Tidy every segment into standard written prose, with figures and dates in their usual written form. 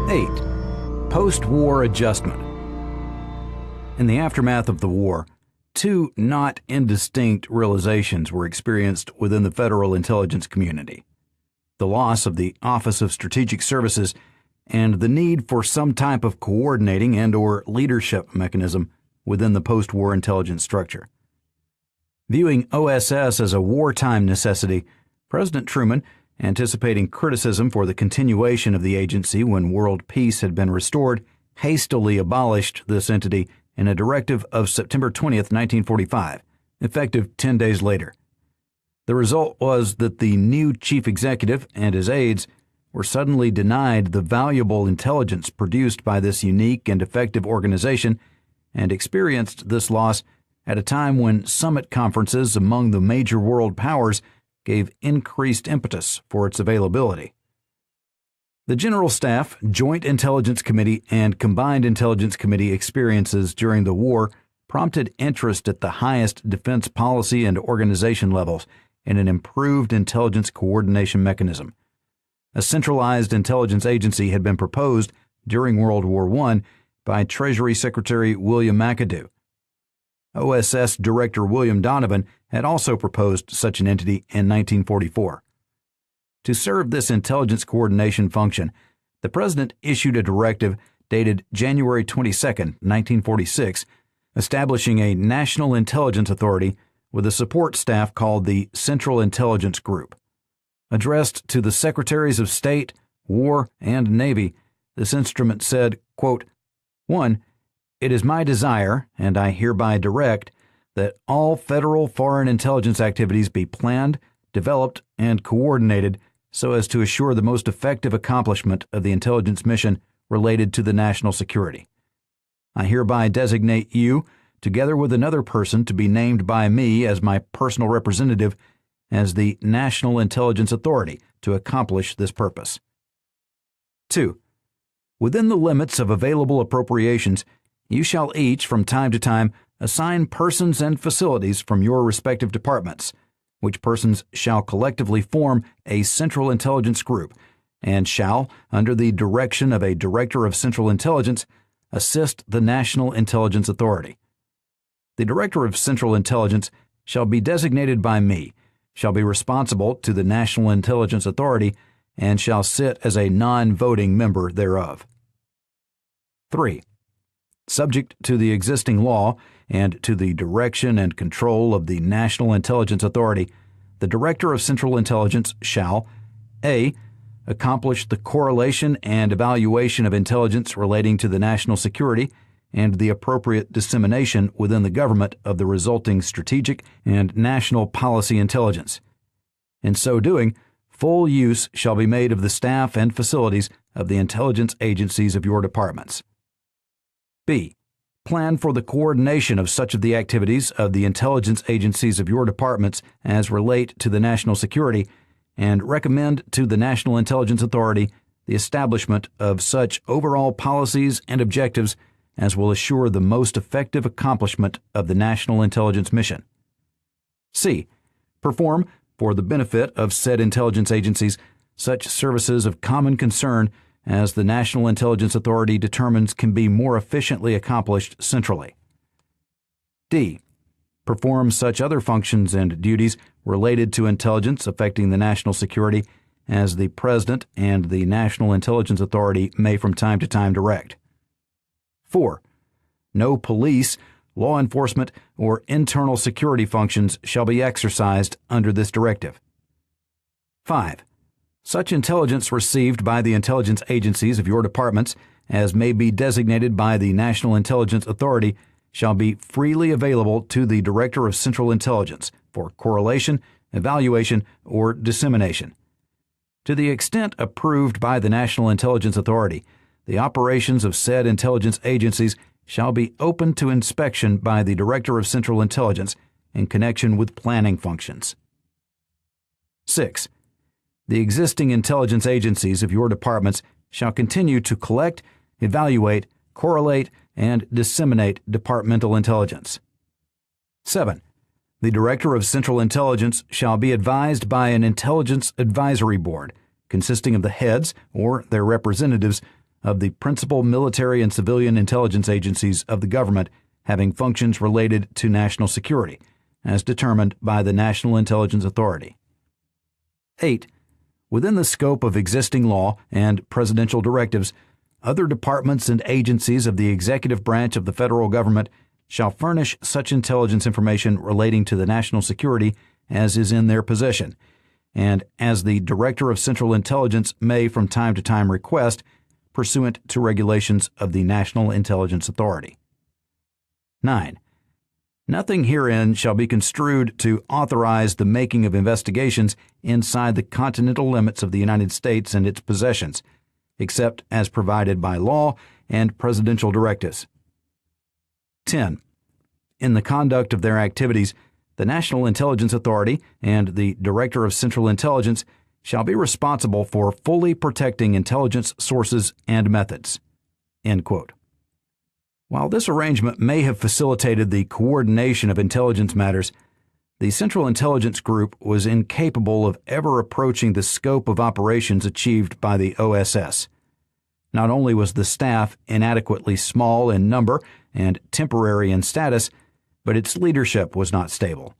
8. Post-war adjustment. In the aftermath of the war, two not indistinct realizations were experienced within the federal intelligence community: the loss of the Office of Strategic Services and the need for some type of coordinating and/or leadership mechanism within the post-war intelligence structure. Viewing OSS as a wartime necessity, President Truman, anticipating criticism for the continuation of the agency when world peace had been restored, hastily abolished this entity in a directive of September 20, 1945, effective 10 days later. The result was that the new chief executive and his aides were suddenly denied the valuable intelligence produced by this unique and effective organization, and experienced this loss at a time when summit conferences among the major world powers gave increased impetus for its availability. The General Staff, Joint Intelligence Committee, and Combined Intelligence Committee experiences during the war prompted interest at the highest defense policy and organization levels in an improved intelligence coordination mechanism. A centralized intelligence agency had been proposed during World War I by Treasury Secretary William McAdoo. OSS Director William Donovan had also proposed such an entity in 1944. To serve this intelligence coordination function, the President issued a directive dated January 22, 1946, establishing a National Intelligence Authority with a support staff called the Central Intelligence Group. Addressed to the Secretaries of State, War, and Navy, this instrument said, quote, 1. It is my desire, and I hereby direct, that all federal foreign intelligence activities be planned, developed, and coordinated so as to assure the most effective accomplishment of the intelligence mission related to the national security. I hereby designate you, together with another person to be named by me as my personal representative, as the National Intelligence Authority to accomplish this purpose. 2. Within the limits of available appropriations, you shall each, from time to time, assign persons and facilities from your respective departments, which persons shall collectively form a Central Intelligence Group, and shall, under the direction of a Director of Central Intelligence, assist the National Intelligence Authority. The Director of Central Intelligence shall be designated by me, shall be responsible to the National Intelligence Authority, and shall sit as a non-voting member thereof. 3. Subject to the existing law and to the direction and control of the National Intelligence Authority, the Director of Central Intelligence shall a. Accomplish the correlation and evaluation of intelligence relating to the national security and the appropriate dissemination within the government of the resulting strategic and national policy intelligence. In so doing, full use shall be made of the staff and facilities of the intelligence agencies of your departments. B. Plan for the coordination of such of the activities of the intelligence agencies of your departments as relate to the national security, and recommend to the National Intelligence Authority the establishment of such overall policies and objectives as will assure the most effective accomplishment of the national intelligence mission. C. Perform, for the benefit of said intelligence agencies, such services of common concern as the National Intelligence Authority determines can be more efficiently accomplished centrally. D. Perform such other functions and duties related to intelligence affecting the national security as the President and the National Intelligence Authority may from time to time direct. 4. No police, law enforcement, or internal security functions shall be exercised under this directive. 5. Such intelligence received by the intelligence agencies of your departments as may be designated by the National Intelligence Authority shall be freely available to the Director of Central Intelligence for correlation, evaluation, or dissemination. To the extent approved by the National Intelligence Authority, the operations of said intelligence agencies shall be open to inspection by the Director of Central Intelligence in connection with planning functions. 6. The existing intelligence agencies of your departments shall continue to collect, evaluate, correlate, and disseminate departmental intelligence. 7. The Director of Central Intelligence shall be advised by an Intelligence Advisory Board, consisting of the heads, or their representatives, of the principal military and civilian intelligence agencies of the government having functions related to national security, as determined by the National Intelligence Authority. 8. Within the scope of existing law and presidential directives, other departments and agencies of the executive branch of the federal government shall furnish such intelligence information relating to the national security as is in their possession, and as the Director of Central Intelligence may from time to time request, pursuant to regulations of the National Intelligence Authority. 9. Nothing herein shall be construed to authorize the making of investigations inside the continental limits of the United States and its possessions, except as provided by law and presidential directives. 10. In the conduct of their activities, the National Intelligence Authority and the Director of Central Intelligence shall be responsible for fully protecting intelligence sources and methods. End quote. While this arrangement may have facilitated the coordination of intelligence matters, the Central Intelligence Group was incapable of ever approaching the scope of operations achieved by the OSS. Not only was the staff inadequately small in number and temporary in status, but its leadership was not stable.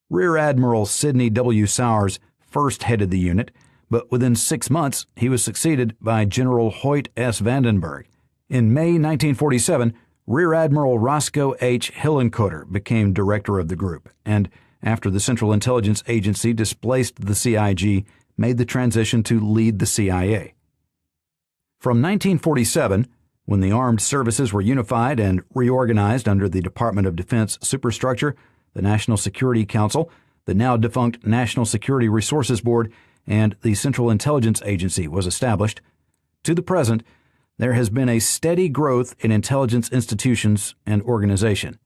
Rear Admiral Sidney W. Sowers first headed the unit, but within 6 months he was succeeded by General Hoyt S. Vandenberg. In May 1947, Rear Admiral Roscoe H. Hillenkoetter became director of the group, and after the Central Intelligence Agency displaced the CIG, made the transition to lead the CIA. From 1947, when the armed services were unified and reorganized under the Department of Defense superstructure, the National Security Council, the now-defunct National Security Resources Board, and the Central Intelligence Agency was established, to the present, there has been a steady growth in intelligence institutions and organization.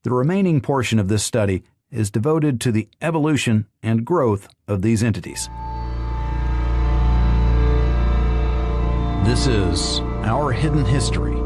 The remaining portion of this study is devoted to the evolution and growth of these entities. This is Our Hidden History